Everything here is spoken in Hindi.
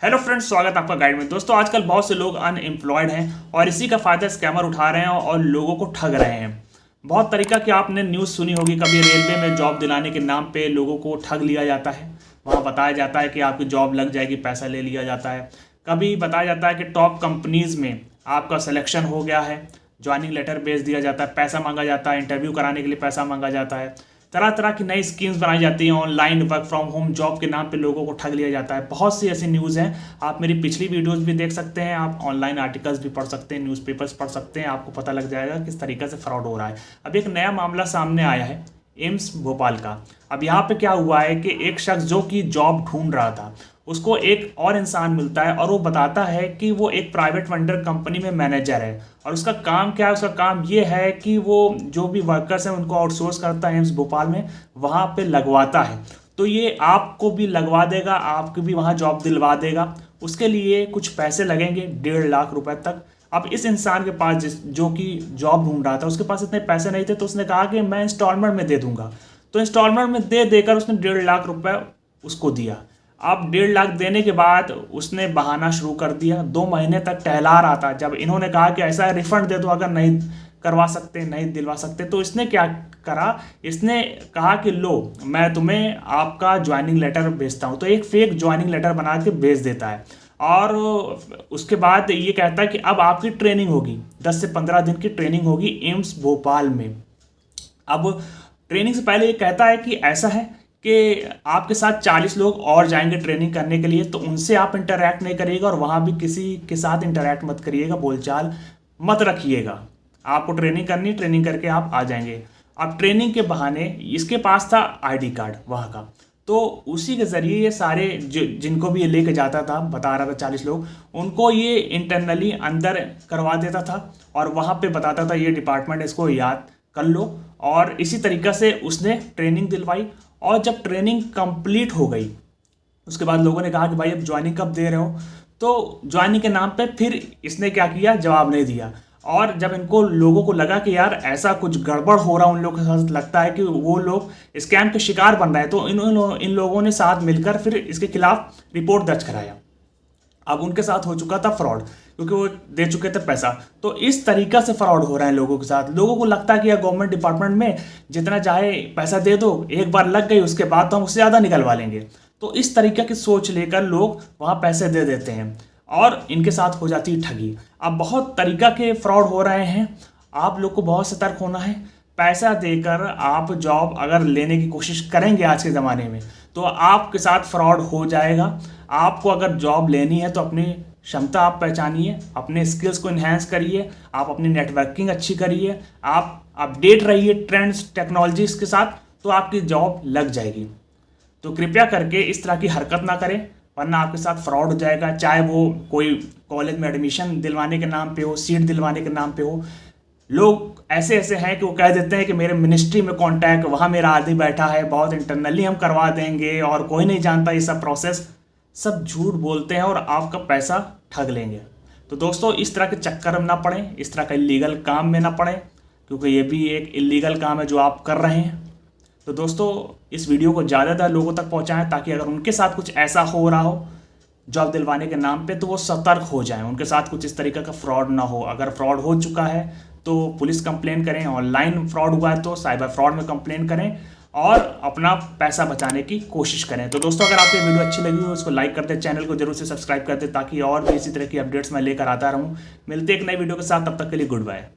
हेलो फ्रेंड्स, स्वागत है आपका गाइड में। दोस्तों, आजकल बहुत से लोग अनएम्प्लॉयड हैं और इसी का फ़ायदा स्कैमर उठा रहे हैं और लोगों को ठग रहे हैं। बहुत तरीका की आपने न्यूज़ सुनी होगी। कभी रेलवे में जॉब दिलाने के नाम पे लोगों को ठग लिया जाता है। वहाँ बताया जाता है कि आपकी जॉब लग जाएगी, पैसा ले लिया जाता है। कभी बताया जाता है कि टॉप कंपनीज़ में आपका सिलेक्शन हो गया है, ज्वाइनिंग लेटर भेज दिया जाता है, पैसा मांगा जाता है, इंटरव्यू कराने के लिए पैसा मांगा जाता है। तरह तरह की नई स्कीम्स बनाई जाती हैं। Online work from home job के नाम पे लोगों को ठग लिया जाता है। बहुत सी ऐसी न्यूज़ हैं। आप मेरी पिछली वीडियोस भी देख सकते हैं, आप ऑनलाइन आर्टिकल्स भी पढ़ सकते हैं, न्यूज़पेपर्स पढ़ सकते हैं। आपको पता लग जाएगा किस तरीके से फ्रॉड हो रहा है। अब एक नया मामला सामने आया है एम्स भोपाल का। अब यहाँ पे क्या हुआ है कि एक शख्स जो कि जॉब ढूंढ रहा था, उसको एक और इंसान मिलता है और वो बताता है कि वो एक प्राइवेट वेंडर कंपनी में मैनेजर है। और उसका काम क्या है? उसका काम ये है कि वो जो भी वर्कर्स हैं उनको आउटसोर्स करता है एम्स भोपाल में, वहाँ पे लगवाता है। तो ये आपको भी लगवा देगा, आपको भी वहाँ जॉब दिलवा देगा। उसके लिए कुछ पैसे लगेंगे, 1.5 लाख रुपए तक। अब इस इंसान के पास जो कि जॉब ढूंढ रहा था, उसके पास इतने पैसे नहीं थे, तो उसने कहा कि मैं इंस्टॉलमेंट में दे दूंगा। तो इंस्टॉलमेंट में दे देकर उसने 1.5 लाख रुपए उसको दिया। अब 1.5 लाख देने के बाद उसने बहाना शुरू कर दिया। 2 महीने तक टहला रहा था। जब इन्होंने कहा कि ऐसा रिफंड दे दो, अगर नहीं करवा सकते, नहीं दिलवा सकते, तो इसने क्या करा? इसने कहा कि लो, मैं तुम्हें आपका ज्वाइनिंग लेटर भेजता हूँ। तो एक फेक ज्वाइनिंग लेटर बना के भेज देता है और उसके बाद ये कहता है कि अब आपकी ट्रेनिंग होगी, 10 से 15 दिन की ट्रेनिंग होगी एम्स भोपाल में। अब ट्रेनिंग से पहले ये कहता है कि ऐसा है कि आपके साथ 40 लोग और जाएंगे ट्रेनिंग करने के लिए, तो उनसे आप इंटरैक्ट नहीं करिएगा और वहाँ भी किसी के साथ इंटरैक्ट मत करिएगा, बोलचाल मत रखिएगा। आपको ट्रेनिंग करनी, ट्रेनिंग करके आप आ जाएंगे। अब ट्रेनिंग के बहाने इसके पास था आईडी कार्ड वहाँ का, तो उसी के ज़रिए ये सारे जिनको भी ये लेके जाता था, बता रहा था 40 लोग, उनको ये इंटरनली अंदर करवा देता था और वहाँ पे बताता था ये डिपार्टमेंट, इसको याद कर लो। और इसी तरीक़ा से उसने ट्रेनिंग दिलवाई। और जब ट्रेनिंग कंप्लीट हो गई, उसके बाद लोगों ने कहा कि भाई अब ज्वाइनिंग कब दे रहे हो? तो ज्वाइनिंग के नाम पे फिर इसने क्या किया? जवाब नहीं दिया। और जब इनको लोगों को लगा कि यार ऐसा कुछ गड़बड़ हो रहा, उन लोगों के साथ लगता है कि वो लोग स्कैम के शिकार बन रहे हैं, तो इन लोगों ने साथ मिलकर फिर इसके खिलाफ रिपोर्ट दर्ज कराया। अब उनके साथ हो चुका था फ्रॉड, क्योंकि वो दे चुके थे पैसा। तो इस तरीका से फ्रॉड हो रहा है लोगों के साथ। लोगों को लगता है कि यार गवर्नमेंट डिपार्टमेंट में जितना चाहे पैसा दे दो, एक बार लग गई उसके बाद तो हम उससे ज़्यादा निकलवा लेंगे। तो इस तरीके की सोच लेकर लोग वहाँ पैसे दे देते हैं और इनके साथ हो जाती है ठगी। अब बहुत तरीका के फ्रॉड हो रहे हैं। आप लोग को बहुत सतर्क होना है। पैसा देकर आप जॉब अगर लेने की कोशिश करेंगे आज के ज़माने में, तो आपके साथ फ्रॉड हो जाएगा। आपको अगर जॉब लेनी है तो अपनी क्षमता आप पहचानिए, अपने स्किल्स को इन्हेंस करिए, आप अपनी नेटवर्किंग अच्छी करिए, आप अपडेट रहिए ट्रेंड्स टेक्नोलॉजीज के साथ, तो आपकी जॉब लग जाएगी। तो कृपया करके इस तरह की हरकत ना करें, वरना आपके साथ फ्रॉड हो जाएगा। चाहे वो कोई कॉलेज में एडमिशन दिलवाने के नाम पे हो, सीट दिलवाने के नाम पे हो। लोग ऐसे ऐसे हैं कि वो कह देते हैं कि मेरे मिनिस्ट्री में कॉन्टैक्ट, वहाँ मेरा आदमी बैठा है, बहुत इंटरनली हम करवा देंगे और कोई नहीं जानता ये सब प्रोसेस। सब झूठ बोलते हैं और आपका पैसा ठग लेंगे। तो दोस्तों, इस तरह के चक्कर में ना पड़ें, इस तरह का इलीगल काम में ना पड़ें, क्योंकि ये भी एक इलीगल काम है जो आप कर रहे हैं। तो दोस्तों, इस वीडियो को ज़्यादातर लोगों तक पहुँचाएँ, ताकि अगर उनके साथ कुछ ऐसा हो रहा हो जॉब दिलवाने के नाम पे, तो वो सतर्क हो जाएं, उनके साथ कुछ इस तरीके का फ्रॉड ना हो। अगर फ्रॉड हो चुका है तो पुलिस कंप्लेन करें, ऑनलाइन फ्रॉड हुआ है तो साइबर फ्रॉड में कंप्लेन करें और अपना पैसा बचाने की कोशिश करें। तो दोस्तों, अगर आपको वीडियो अच्छी लगी हो, उसको लाइक कर दे, चैनल को जरूर से सब्सक्राइब कर दे, ताकि और भी इसी तरह की अपडेट्स मैं लेकर आता रहूँ। मिलते एक नई वीडियो के साथ, तब तक के लिए गुड बाय।